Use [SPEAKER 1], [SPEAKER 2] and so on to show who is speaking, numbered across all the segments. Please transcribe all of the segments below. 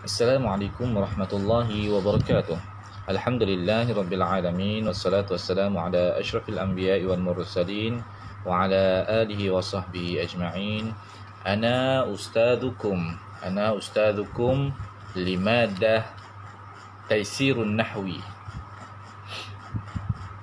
[SPEAKER 1] Assalamualaikum warahmatullahi wabarakatuh. Alhamdulillahi rabbil alamin wassalatu wassalamu ala asyrafil anbiya'i wal mursalin wa ala alihi wa sahbihi ajma'in. Ana ustadzukum limadah taysirun nahwi.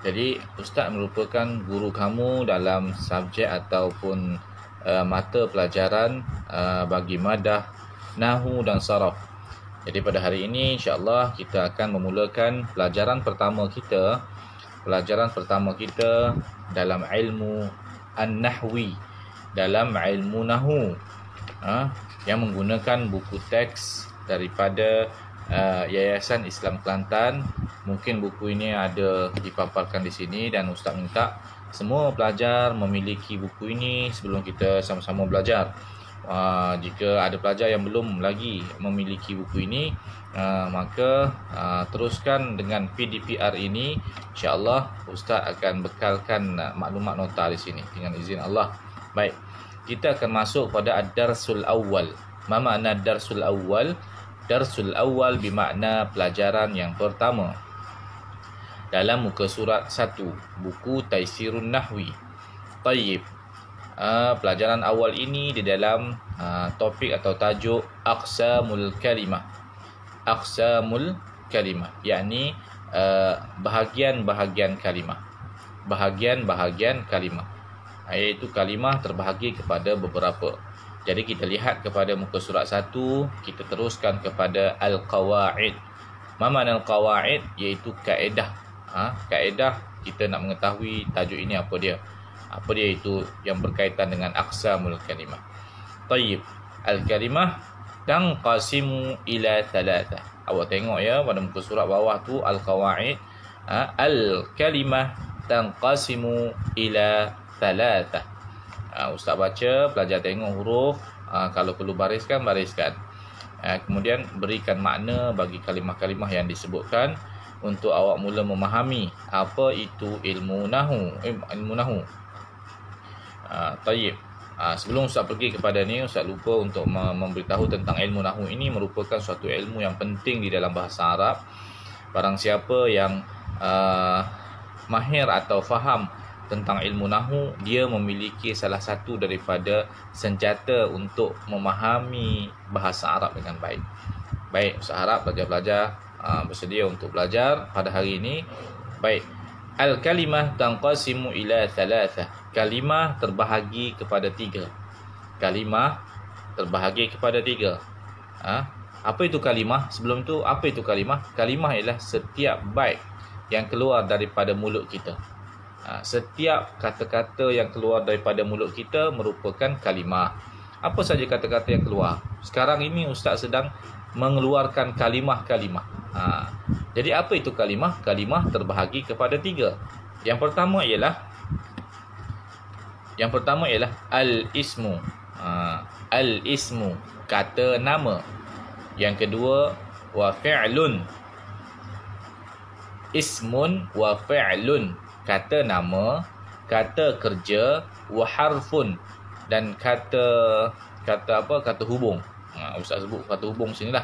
[SPEAKER 1] Jadi ustaz merupakan guru kamu dalam subjek ataupun mata pelajaran bagi madah, nahwu dan saraf. Jadi pada hari ini insya-Allah kita akan memulakan pelajaran pertama kita dalam ilmu an-nahwi, dalam ilmu nahwu, yang menggunakan buku teks daripada Yayasan Islam Kelantan. Mungkin buku ini ada dipaparkan di sini dan ustaz minta semua pelajar memiliki buku ini sebelum kita sama-sama belajar. Jika ada pelajar yang belum lagi memiliki buku ini, maka teruskan dengan PDPR ini. InsyaAllah Ustaz akan bekalkan maklumat nota di sini dengan izin Allah. Baik, kita akan masuk pada ad-darsul awal. Ma makna darsul awal? Darsul awal bermakna pelajaran yang pertama dalam muka surat 1 buku Taysirun Nahwi. Tayyib. Pelajaran awal ini di dalam topik atau tajuk aqsamul kalimah. Aqsamul kalimah, yakni bahagian-bahagian kalimah. Bahagian-bahagian kalimah, iaitu kalimah terbahagi kepada beberapa. Jadi kita lihat kepada muka surat 1, kita teruskan kepada al-qawaid. Ma makna al-qawaid? Iaitu kaedah. Kaedah, kita nak mengetahui tajuk ini apa dia. Apa dia itu yang berkaitan dengan aqsamul kalimah. Tayyib. Al-kalimah tanqasimu ila thalatha. Awak tengok ya pada muka surat bawah tu al-qawaid. Al-kalimah tanqasimu ila thalatha. Ustaz baca, pelajar tengok huruf. Kalau perlu bariskan. Kemudian berikan makna bagi kalimah-kalimah yang disebutkan untuk awak mula memahami apa itu ilmu nahwu. Tayyib. Sebelum Ustaz pergi kepada ni, Ustaz lupa untuk memberitahu tentang ilmu nahwu ini merupakan suatu ilmu yang penting di dalam bahasa Arab. Barang siapa yang mahir atau faham tentang ilmu nahwu, dia memiliki salah satu daripada senjata untuk memahami bahasa Arab dengan baik. Baik, Ustaz harap pelajar-pelajar bersedia untuk belajar pada hari ini. Baik. Al-kalimah tanqasimu ila thalatha. Kalimah terbahagi kepada 3. Kalimah terbahagi kepada 3. Apa itu kalimah? Sebelum tu, apa itu kalimah? Kalimah ialah setiap bait yang keluar daripada mulut kita. Setiap kata-kata yang keluar daripada mulut kita merupakan kalimah. Apa saja kata-kata yang keluar? Sekarang ini Ustaz sedang mengeluarkan kalimah-kalimah. Jadi apa itu kalimah? Kalimah terbahagi kepada 3. Yang pertama ialah al-ismu. Al-ismu, kata nama. Yang kedua wa fi'lun. Ismun wa fi'lun, kata nama, kata kerja, wa harfun, dan kata hubung. Ustaz sebut kata hubung sinilah,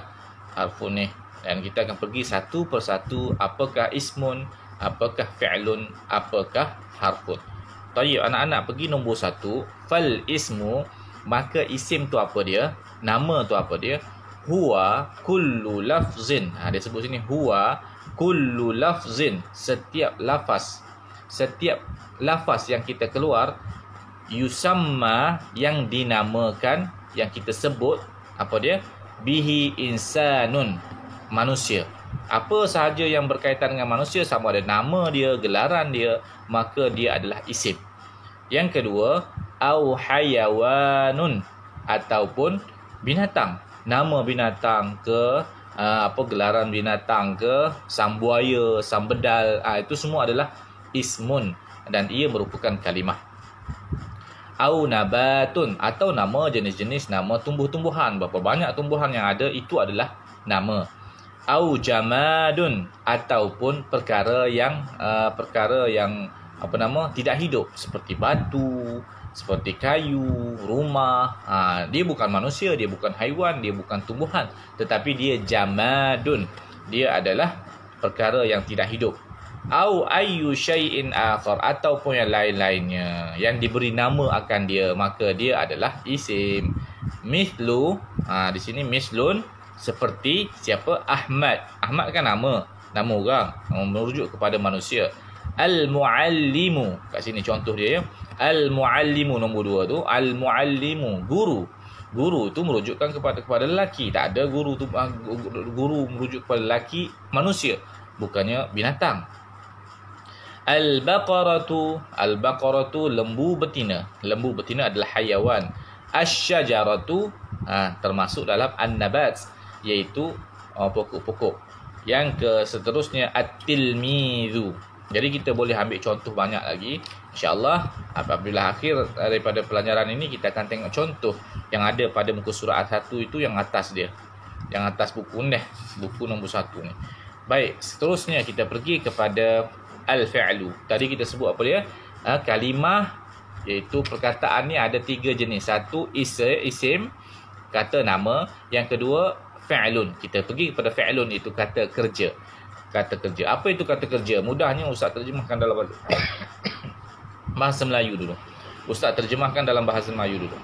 [SPEAKER 1] harfun ni. Dan kita akan pergi satu persatu, apakah ismun, apakah fi'lun, apakah harfun. Tayyib, anak-anak pergi nombor 1. Fal ismu, maka isim tu apa dia? Nama tu apa dia? Huwa kullu lafzin. Dia sebut sini huwa kullu lafzin, setiap lafaz. Setiap lafaz yang kita keluar, yusamma, yang dinamakan, yang kita sebut, apa dia? Bihi insanun, manusia. Apa sahaja yang berkaitan dengan manusia, sama ada nama dia, gelaran dia, maka dia adalah isim. Yang kedua, au hayawanun, ataupun binatang. Nama binatang ke, gelaran binatang ke, sang buaya, sang bedal, itu semua adalah ismun dan ia merupakan kalimah. Au nabatun, atau nama jenis-jenis nama tumbuh-tumbuhan. Berapa banyak tumbuhan yang ada, itu adalah nama. Au jamadun, ataupun perkara yang tidak hidup, seperti batu, seperti kayu, rumah. Dia bukan manusia, dia bukan haiwan, dia bukan tumbuhan, tetapi dia jamadun. Dia adalah perkara yang tidak hidup. Au ayyu syai'in akhar, ataupun yang lain-lainnya yang diberi nama akan dia, maka dia adalah isim. Mithlu, di sini mislun, seperti siapa? Ahmad. Ahmad kan nama orang, merujuk kepada manusia. Al-muallimu, kat sini contoh dia ya. Al-muallimu nombor 2 tu, al-muallimu, guru. Guru tu merujukkan kepada lelaki. Tak ada guru tu, guru merujuk kepada lelaki, manusia, bukannya binatang. Al-baqaratu, al-baqaratu lembu betina. Lembu betina adalah hayawan. Asy-syajaratu termasuk dalam an-nabat, iaitu pokok-pokok. Yang seterusnya at-tilmizu. Jadi kita boleh ambil contoh banyak lagi. InsyaAllah apabila akhir daripada pelajaran ini, kita akan tengok contoh yang ada pada muka surat 1 itu, yang atas dia, yang atas buku ni, buku nombor 1 ni. Baik, seterusnya kita pergi kepada al-fi'lu. Tadi kita sebut apa dia? Kalimah, iaitu perkataan ni ada 3 jenis. Satu isim, kata nama. Yang kedua fi'lun. Kita pergi kepada fi'lun, itu kata kerja. Kata kerja. Apa itu kata kerja? Mudahnya Ustaz terjemahkan dalam bahasa Melayu dulu. Ustaz terjemahkan dalam bahasa Melayu dulu.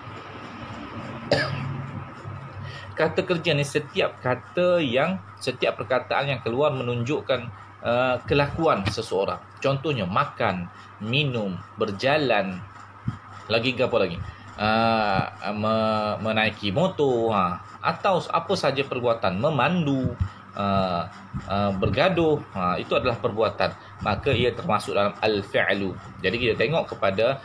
[SPEAKER 1] Kata kerja ni setiap perkataan yang keluar menunjukkan kelakuan seseorang. Contohnya makan, minum, berjalan, lagi apa lagi? Menaiki motor, atau apa saja perbuatan, memandu, bergaduh, itu adalah perbuatan, maka ia termasuk dalam al-fi'lu. Jadi kita tengok kepada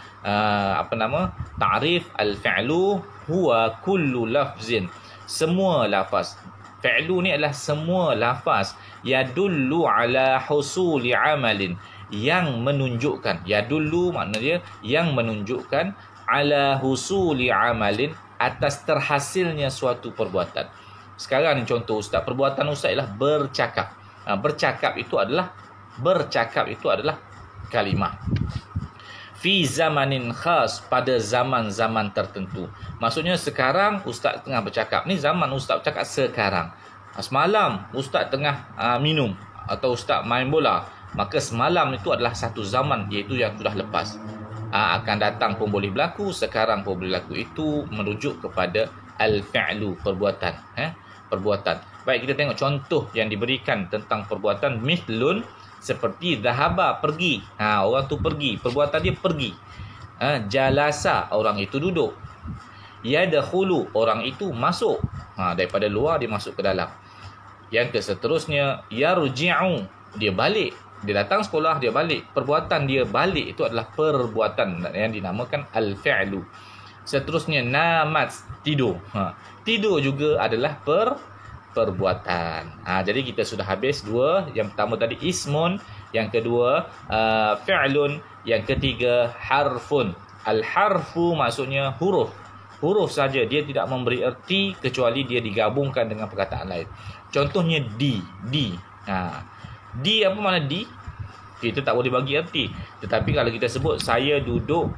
[SPEAKER 1] ta'rif al-fi'lu huwa kullu lafzin, semua lafaz. Fi'lu ni adalah semua lafaz yadullu ala husuli amalin, yang menunjukkan, yadullu makna dia yang menunjukkan, ala husuli amalin, atas terhasilnya suatu perbuatan. Sekarang ni contoh Ustaz, perbuatan Ustaz ialah bercakap. Bercakap itu adalah kalimah. Fi zamanin khas, pada zaman-zaman tertentu. Maksudnya sekarang Ustaz tengah bercakap. Ni zaman Ustaz bercakap sekarang. Semalam Ustaz tengah minum, atau Ustaz main bola, maka semalam itu adalah satu zaman, iaitu yang sudah lepas. Akan datang pun boleh berlaku, sekarang pun boleh berlaku. Itu merujuk kepada al-fi'lu, perbuatan. Perbuatan. Baik, kita tengok contoh yang diberikan tentang perbuatan. Mithlun, seperti dhahaba, pergi. Orang tu pergi, perbuatan dia pergi. Jalasa, orang itu duduk. Yadkhulu, orang itu masuk. Daripada luar dia masuk ke dalam. Yang seterusnya, yarji'u, dia balik. Dia datang sekolah, dia balik. Perbuatan dia balik itu adalah perbuatan yang dinamakan al-fi'lu. Seterusnya namat, tidur. Tidur juga adalah perbuatan. Jadi kita sudah habis 2. Yang pertama tadi ismun, yang kedua fi'lun, yang ketiga harfun. Al-harfu maksudnya huruf. Huruf saja, dia tidak memberi erti kecuali dia digabungkan dengan perkataan lain. Contohnya di. Di, apa makna di? Kita tak boleh bagi erti. Tetapi kalau kita sebut saya duduk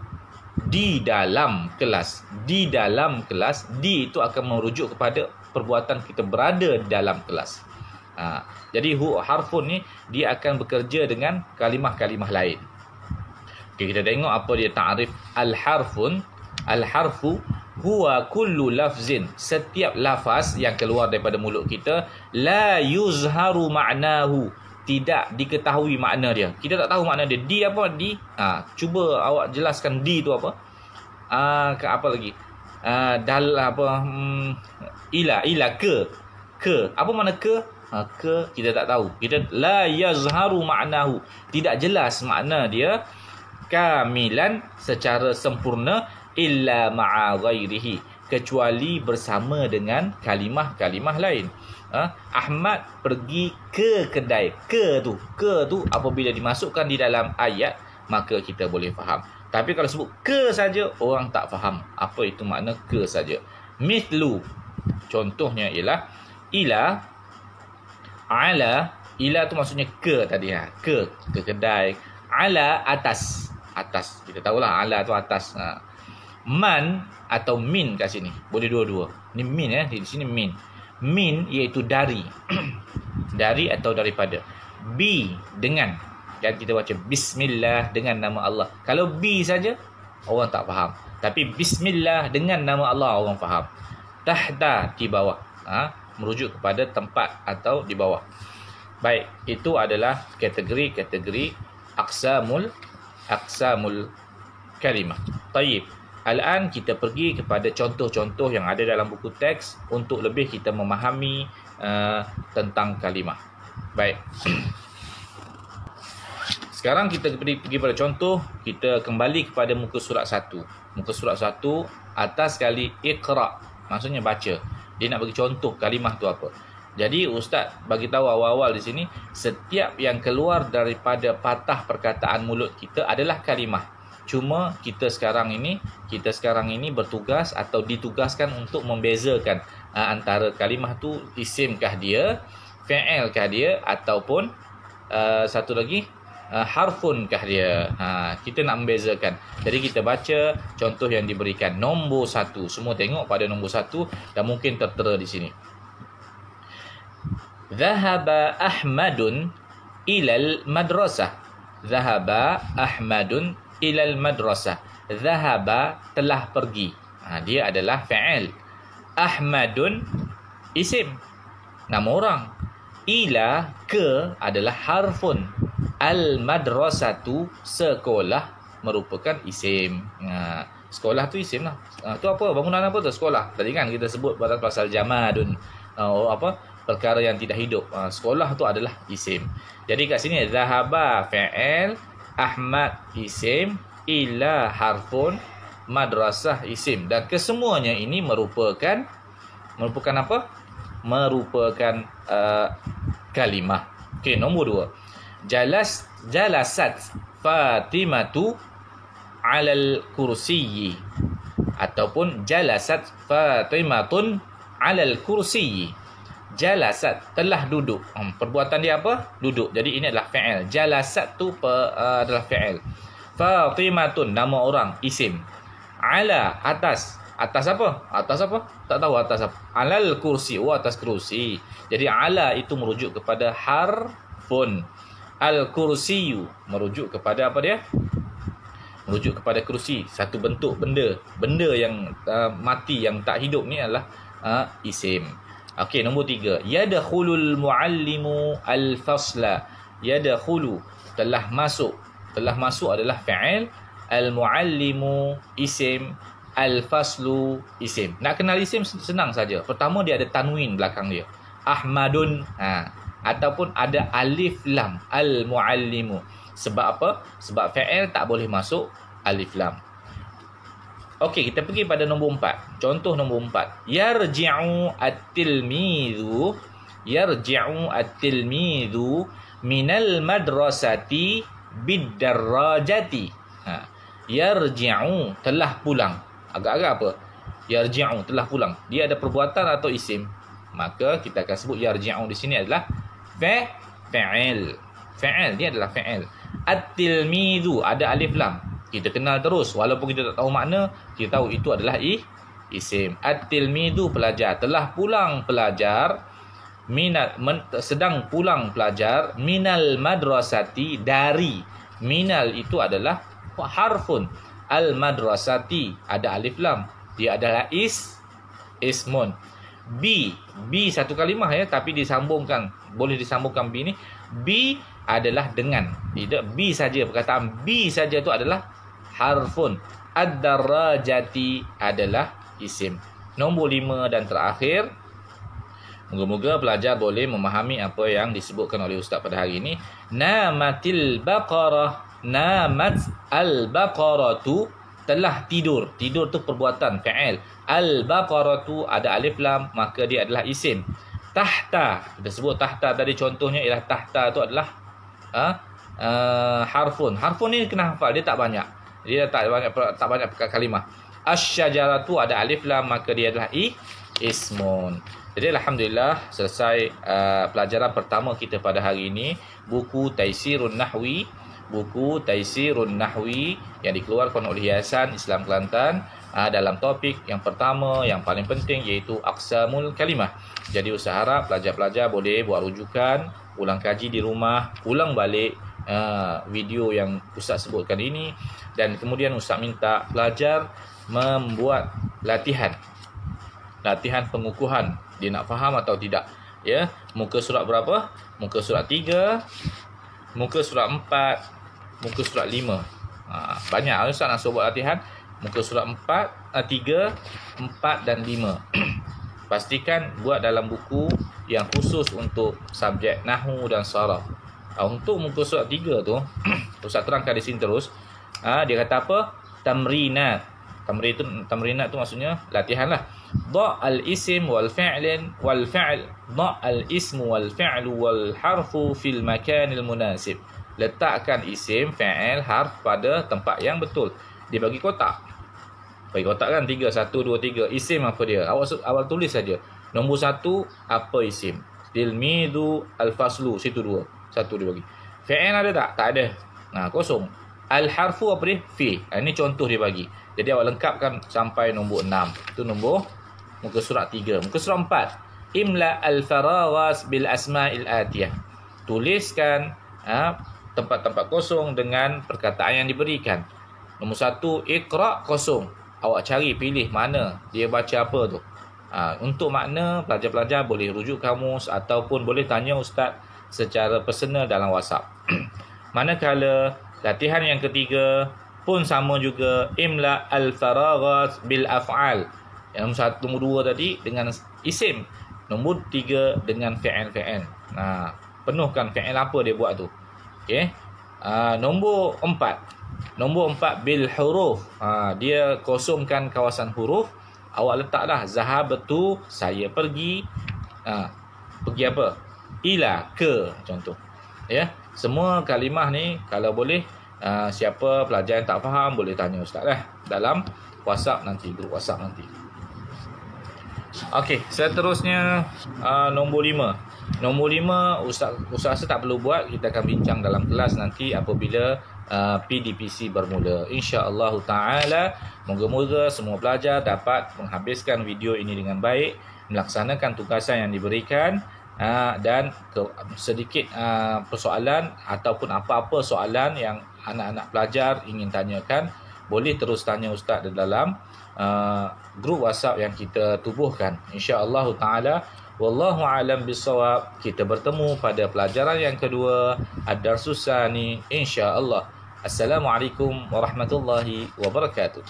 [SPEAKER 1] di dalam kelas, di dalam kelas, di itu akan merujuk kepada perbuatan kita berada di dalam kelas. Jadi harfun ni dia akan bekerja dengan kalimah-kalimah lain. Okay, kita tengok apa dia ta'rif al-harfun. Al-harfu huwa kullu lafzin, setiap lafaz yang keluar daripada mulut kita, la yuzharu ma'nahu, tidak diketahui makna dia. Kita tak tahu makna dia. Di apa? Di. Cuba awak jelaskan di tu apa? Apa lagi? Ila ke. Apa makna ke? Ke kita tak tahu. Kita la yazharu ma'nahu, tidak jelas makna dia kamilan, secara sempurna, illa ma'a ghairihi, kecuali bersama dengan kalimah-kalimah lain. Ahmad pergi ke kedai. Ke tu apabila dimasukkan di dalam ayat, maka kita boleh faham. Tapi kalau sebut ke saja, orang tak faham apa itu makna ke saja. Mithlu, contohnya ialah ila, ala. Ila tu maksudnya ke tadi, ke kedai. Ala, atas. Kita tahulah ala tu atas. Man atau min kat sini. Boleh dua-dua. Ni min di sini min. Min iaitu dari. Dari atau daripada. Bi dengan. Dan kita baca bismillah dengan nama Allah. Kalau bi saja orang tak faham. Tapi bismillah dengan nama Allah orang faham. Tahta di bawah. Merujuk kepada tempat atau di bawah. Baik, itu adalah kategori-kategori aqsamul kalimah. Tayyib. Al-an kita pergi kepada contoh-contoh yang ada dalam buku teks untuk lebih kita memahami tentang kalimah. Baik. Sekarang kita pergi pada contoh. Kita kembali kepada muka surat 1. Muka surat 1 atas sekali iqra. Maksudnya baca. Dia nak bagi contoh kalimah tu apa. Jadi ustaz bagi tahu awal-awal di sini, setiap yang keluar daripada patah perkataan mulut kita adalah kalimah. Cuma kita sekarang ini bertugas atau ditugaskan untuk membezakan antara kalimah tu isimkah dia, fi'ilkah dia, ataupun satu lagi harfunkah dia. Kita nak membezakan. Jadi kita baca contoh yang diberikan. Nombor 1. Semua tengok pada nombor 1 dan mungkin tertera di sini. Dhahaba Ahmadun ilal madrasah. Dhahaba Ahmadun ilal madrasah. Dhahaba telah pergi. Dia adalah fi'il. Ahmadun isim, nama orang. Ila ke adalah harfun. Al madrasatu sekolah merupakan isim. Sekolah tu isim lah. Tu apa? Bangunan apa tu? Sekolah. Tadi kan kita sebut pasal jamadun. Perkara yang tidak hidup. Sekolah tu adalah isim. Jadi kat sini zahaba fi'il, Ahmad isim, ila harfun, madrasah isim. Dan kesemuanya ini merupakan apa? Merupakan kalimah. Okey, nombor 2. Jalasat Fatimatu alal kursiyyi, ataupun jalasat Fatimatun alal kursiyyi. Jalasat telah duduk. Perbuatan dia apa? Duduk. Jadi ini adalah fi'il. Jalasat tu adalah fi'il. Fatimatun nama orang, isim. Ala atas. Atas apa? Atas apa? Tak tahu atas apa. Alal kursi. Atas kursi. Jadi ala itu merujuk kepada harfun. Al kursiyu merujuk kepada apa dia? Merujuk kepada kursi. Satu bentuk benda. Benda yang mati, yang tak hidup ni adalah isim. Okey, nombor 3. Yadkhulul muallimu al-fasla. Yadkhulu telah masuk. Telah masuk adalah fi'il. Al-muallimu isim. Al-faslu isim. Nak kenal isim senang saja. Pertama dia ada tanwin belakang dia. Ahmadun. Ataupun ada alif lam. Al-muallimu. Sebab apa? Sebab fi'il tak boleh masuk alif lam. Okey, kita pergi pada nombor 4. Contoh nombor 4. Yarji'u at-tilmidhu minal madrasati bid-darrajati. Yarji'u telah pulang. Agak-agak apa? Yarji'u telah pulang. Dia ada perbuatan atau isim? Maka kita akan sebut yarji'u di sini adalah fi'il. Fi'il dia adalah fi'il. At-tilmidhu ada alif lam. Kita kenal terus walaupun kita tak tahu makna, kita tahu itu adalah isim. At-tilmidhu pelajar, telah pulang pelajar, sedang pulang pelajar, minal madrasati dari. Minal itu adalah harfun. Al madrasati ada alif lam. Dia adalah ismun. B satu kalimah ya, tapi disambungkan, boleh disambungkan B ni. B adalah dengan. Tidak B saja, perkataan B saja itu adalah harfun. Ad-darajati adalah isim. Nombor 5 dan terakhir. Moga-moga pelajar boleh memahami apa yang disebutkan oleh ustaz pada hari ini. Namatil baqarah. Namat al-baqaratu telah tidur. Tidur tu perbuatan fi'il. Al-baqaratu ada alif lam, maka dia adalah isim. Tahta, kita sebut tahta tadi, contohnya ialah tahta tu adalah harfun. Harfun ni kena hafal, dia tak banyak. Dia tak banyak kalimah. Asy-syajaratu ada alif lam, maka dia adalah ismun. Jadi alhamdulillah selesai pelajaran pertama kita pada hari ini, buku Taisirun Nahwi yang dikeluarkan oleh Yayasan Islam Kelantan. dalam topik yang pertama yang paling penting, iaitu aqsamul kalimah. Jadi Ustaz harap pelajar-pelajar boleh buat rujukan, ulang kaji di rumah, ulang balik video yang Ustaz sebutkan ini, dan kemudian Ustaz minta pelajar membuat latihan pengukuhan, dia nak faham atau tidak. Ya, muka surat berapa? Muka surat 3, muka surat 4, muka surat 5. Banyak Ustaz nak suruh buat latihan. Muka surat 4, 3, 4 dan 5. Pastikan buat dalam buku yang khusus untuk subjek nahwu dan saraf. Untuk muka surat 3 tu Ustaz terangkan di sini terus. Dia kata apa? Tamrinat. Tamrinat tu maksudnya latihan lah. Dha' al-ism wal fi'l Dha' al-ism wal fi'l wal harfu fil makanil munasib. Letakkan isim, fi'il, harf pada tempat yang betul. Dia bagi kotak. Bagi kotak kan 3, 1, 2, 3. Isim apa dia? Awal tulis saja. Nombor 1 apa isim? Tilmidu al-faslu, situ 2. 1 dia bagi. Fi'il ada tak? Tak ada. Kosong. Al-harfu apa dia? Fi. Ini contoh dia bagi. Jadi awak lengkapkan sampai nombor 6. Itu nombor muka surat 3. Muka surat 4. Imla al-faraghas bil asma'il atiyah. Tuliskan tempat-tempat kosong dengan perkataan yang diberikan. Nombor 1, iqra' kosong. Awak cari, pilih mana dia baca apa tu. Untuk makna, pelajar-pelajar boleh rujuk kamus ataupun boleh tanya Ustaz secara personal dalam WhatsApp. Manakala latihan yang ketiga pun sama juga, imla al-faraghas bil af'al. Yang nombor 2 tadi dengan isim, nombor 3 dengan fi'il. Penuhkan fi'il apa dia buat tu. Okey. Nombor 4 bil huruf. Dia kosongkan kawasan huruf. Awak letaklah zahabtu, saya pergi. Pergi apa? Ila, ke, contoh. Ya, semua kalimah ni kalau boleh, siapa pelajar yang tak faham boleh tanya Ustaz dalam WhatsApp nanti, grup WhatsApp nanti. Okey, seterusnya nombor 5. Nombor 5 Ustaz rasa tak perlu buat, kita akan bincang dalam kelas nanti apabila PDPC bermula. Insya-Allah taala, moga-moga semua pelajar dapat menghabiskan video ini dengan baik, melaksanakan tugasan yang diberikan. Dan sedikit persoalan ataupun apa-apa soalan yang anak-anak pelajar ingin tanyakan, boleh terus tanya Ustaz dalam grup WhatsApp yang kita tubuhkan. Insya-Allah taala, wallahu alam bisawab. Kita bertemu pada pelajaran yang kedua, ad-darsus tsani, insya-Allah. Assalamualaikum warahmatullahi wabarakatuh.